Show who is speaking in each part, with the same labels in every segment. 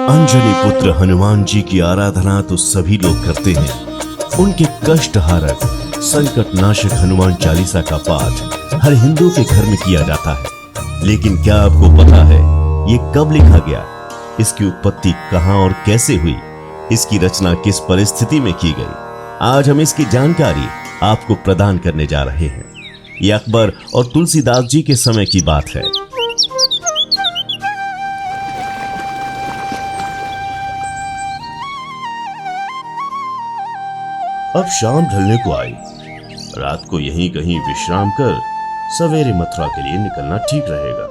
Speaker 1: अंजनी पुत्र हनुमान जी की आराधना तो सभी लोग करते हैं। उनके कष्ट हारक संकट नाशक हनुमान चालीसा का पाठ हर हिंदू के घर में किया जाता है। लेकिन क्या आपको पता है ये कब लिखा गया, इसकी उत्पत्ति कहां और कैसे हुई, इसकी रचना किस परिस्थिति में की गई? आज हम इसकी जानकारी आपको प्रदान करने जा रहे हैं। ये अकबर और तुलसीदास जी के समय की बात है। अब शाम ढलने को आई। रात को यहीं कहीं विश्राम कर सवेरे मथुरा के लिए निकलना ठीक रहेगा।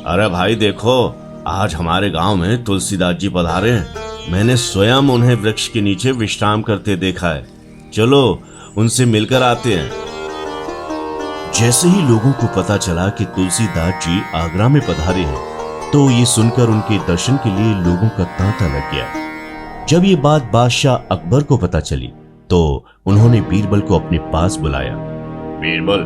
Speaker 1: अरे भाई देखो, आज हमारे गांव में तुलसीदास जी पधारे हैं। मैंने स्वयं उन्हें वृक्ष के नीचे विश्राम करते देखा है। चलो उनसे मिलकर आते हैं। जैसे ही लोगों को पता चला कि तुलसीदास जी आगरा में पधारे हैं, तो ये सुनकर उनके दर्शन के लिए लोगों का तांता लग गया। जब ये बात बादशाह अकबर को पता चली, तो उन्होंने बीरबल को अपने पास बुलाया।
Speaker 2: बीरबल,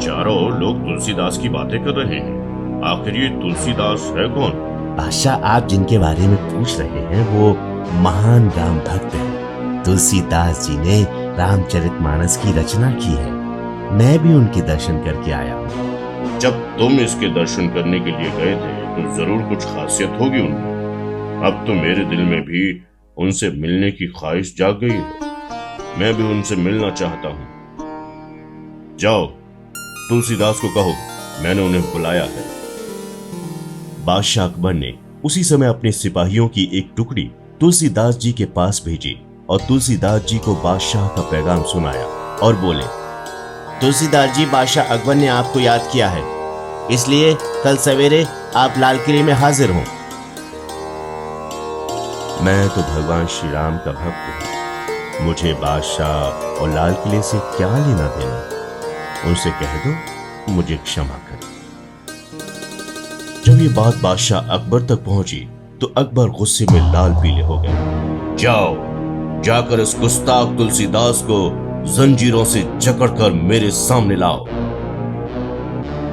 Speaker 2: चारों लोग तुलसीदास की बातें कर रहे हैं। आखिर ये तुलसीदास है कौन?
Speaker 1: बादशाह, आप जिनके बारे में पूछ रहे हैं वो महान राम भक्त हैं। तुलसीदास जी ने रामचरितमानस की रचना की है। मैं भी उनके दर्शन करके आया हूँ।
Speaker 2: जब तुम इसके दर्शन करने के लिए गए थे तो जरूर कुछ खासियत होगी उनमें। अब तो मेरे दिल में भी उनसे मिलने की ख्वाहिश जाग गई है। मैं भी उनसे मिलना चाहता हूँ। जाओ तुलसीदास को कहो मैंने उन्हें बुलाया है।
Speaker 1: बादशाह अकबर ने उसी समय अपने सिपाहियों की एक टुकड़ी तुलसीदास जी के पास भेजी और तुलसीदास जी को बादशाह का पैगाम सुनाया और बोले, तुलसीदास जी, बादशाह अकबर ने आपको याद किया है, इसलिए कल सवेरे आप लाल किले में हाजिर हों। मैं तो भगवान श्री राम का भक्त हूं। मुझे बादशाह और लाल किले से क्या लेना देना? उनसे कह दो मुझे क्षमा कर। जब ये बात बादशाह अकबर तक पहुंची तो अकबर गुस्से में लाल पीले हो गए।
Speaker 2: जाओ जाकर इस गुस्ताख तुलसीदास को जंजीरों से जकड़कर मेरे सामने लाओ।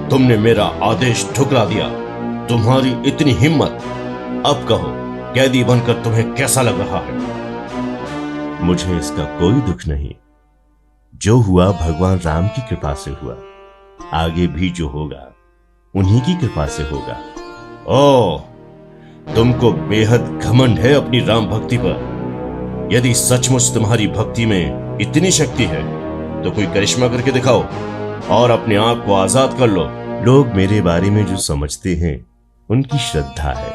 Speaker 2: तुमने मेरा आदेश ठुकरा दिया। तुम्हारी इतनी हिम्मत! अब कहो कैदी बनकर तुम्हें कैसा लग रहा है?
Speaker 1: मुझे इसका कोई दुख नहीं। जो हुआ भगवान राम की कृपा से हुआ। आगे भी जो होगा उन्हीं की कृपा से होगा।
Speaker 2: ओह, तुमको बेहद घमंड है अपनी राम भक्ति पर। यदि सचमुच तुम्हारी भक्ति में इतनी शक्ति है तो कोई करिश्मा करके दिखाओ और अपने आप को आजाद कर लो।
Speaker 1: लोग मेरे बारे में जो समझते हैं उनकी श्रद्धा है,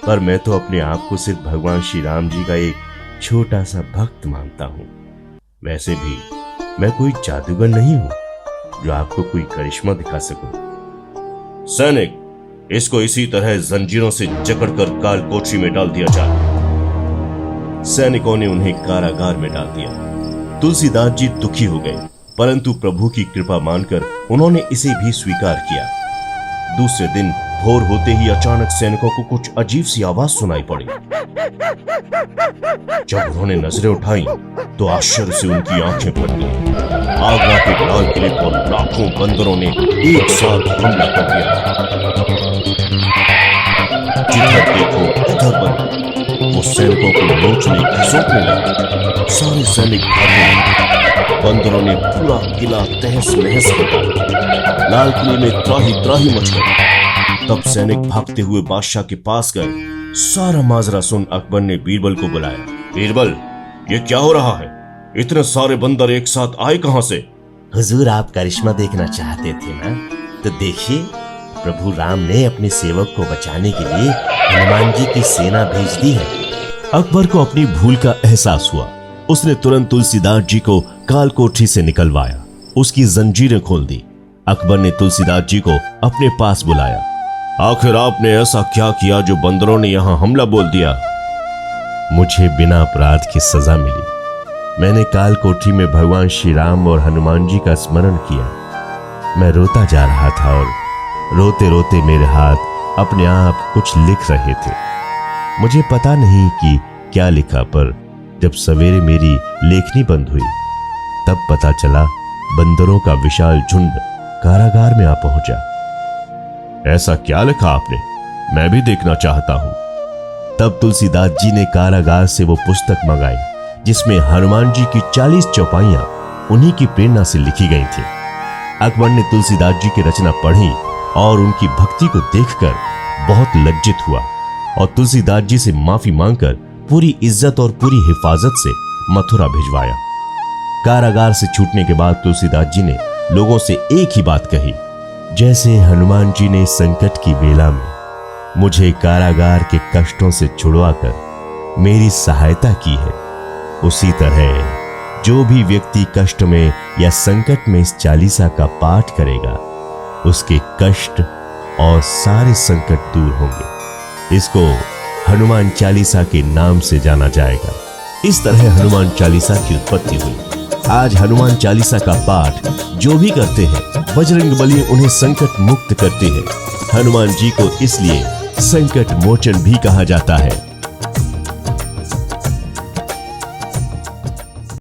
Speaker 1: पर मैं तो अपने आप को सिर्फ भगवान श्री राम जी का एक छोटा सा भक्त मानता हूं। वैसे भी मैं कोई जादूगर नहीं हूं जो आपको कोई करिश्मा दिखा सकूं।
Speaker 2: सैनिक, इसको इसी तरह जंजीरों से जकड़कर काल कोठरी में डाल दिया जाए।
Speaker 1: सैनिकों ने उन्हें कारागार में डाल दिया। तुलसीदास जी दुखी हो गए, परंतु प्रभु की कृपा मानकर उन्होंने इसे भी स्वीकार किया। दूसरे दिन भोर होते ही अचानक सैनिकों को कुछ अजीब सी आवाज सुनाई पड़ी। जब उन्होंने नजरें उठाई तो आश्चर्य से उनकी आंखें फट गईं। आगरा के लाल किले पर लाखों बंदरों ने एक साथ हमला कर दिया। जिधर देखो उधर बंदर वो सैनिकों को नोचने खसोटने लगे। सारे सैनिक भागने लगे। बंदरों ने पूरा किला तहस नहस कर डाला। लाल किले में त्राही त्राही मच गई। तब सैनिक भागते हुए बादशाह के पास गए। सारा माजरा सुन अकबर ने बीरबल को बुलाया।
Speaker 2: बीरबल, ये क्या हो रहा है? इतने सारे बंदर एक साथ आए कहां से?
Speaker 1: हुजूर, आप करिश्मा देखना चाहते थे ना, तो देखिए, प्रभु राम ने अपने सेवक को बचाने के लिए हनुमान जी की सेना भेज दी है। अकबर को अपनी भूल का एहसास हुआ। उसने तुरंत तुलसीदास जी को काल कोठरी से निकलवाया, उसकी जंजीरें खोल दी। अकबर ने तुलसीदास जी को अपने पास बुलाया।
Speaker 2: आखिर आपने ऐसा क्या किया जो बंदरों ने यहां हमला बोल दिया?
Speaker 1: मुझे बिना अपराध की सजा मिली। मैंने काल कोठरी में भगवान श्री राम और हनुमान जी का स्मरण किया। मैं रोता जा रहा था और रोते रोते मेरे हाथ अपने आप कुछ लिख रहे थे। मुझे पता नहीं कि क्या लिखा, पर जब सवेरे मेरी लेखनी बंद हुई तब पता चला बंदरों का विशाल झुंड कारागार में आ पहुंचा।
Speaker 2: ऐसा क्या लिखा आपने?
Speaker 3: मैं भी देखना चाहता हूं। तब तुलसीदास जी ने कारागार से वो पुस्तक मंगाई जिसमें हनुमान जी की 40 चौपाइयां उन्हीं की प्रेरणा से लिखी गई थी। अकबर ने तुलसीदास जी की रचना पढ़ी और उनकी भक्ति को देखकर बहुत लज्जित हुआ और तुलसीदास जी से माफी मांगकर पूरी इज्जत और पूरी हिफाजत से मथुरा भिजवाया। कारागार से छूटने के बाद तुलसीदास जी ने लोगों से एक ही बात कही, जैसे हनुमान जी ने संकट की बेला में मुझे कारागार के कष्टों से छुड़वाकर मेरी सहायता की है, उसी तरह जो भी व्यक्ति कष्ट में या संकट में इस चालीसा का पाठ करेगा उसके कष्ट और सारे संकट दूर होंगे। इसको हनुमान चालीसा के नाम से जाना जाएगा। इस तरह हनुमान चालीसा की उत्पत्ति हुई। आज हनुमान चालीसा का पाठ जो भी करते हैं बजरंगबली उन्हें संकट मुक्त करते हैं। हनुमान जी को इसलिए संकट मोचन भी कहा जाता है।